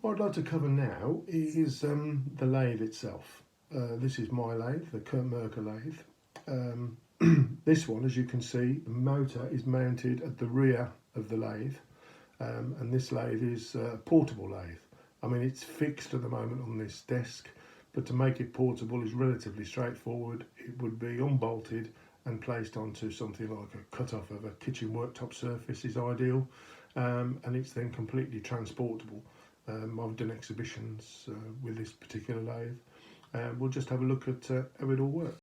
What I'd like to cover now is the lathe itself. This is my lathe, the Kurt Merker lathe. This one, as you can see, the motor is mounted at the rear of the lathe, and this lathe is a portable lathe. I mean, it's fixed at the moment on this desk, but to make it portable is relatively straightforward. It would be unbolted and placed onto something like a cut-off of a kitchen worktop surface is ideal, and it's then completely transportable. I've done exhibitions with this particular lathe. We'll just have a look at how it all works.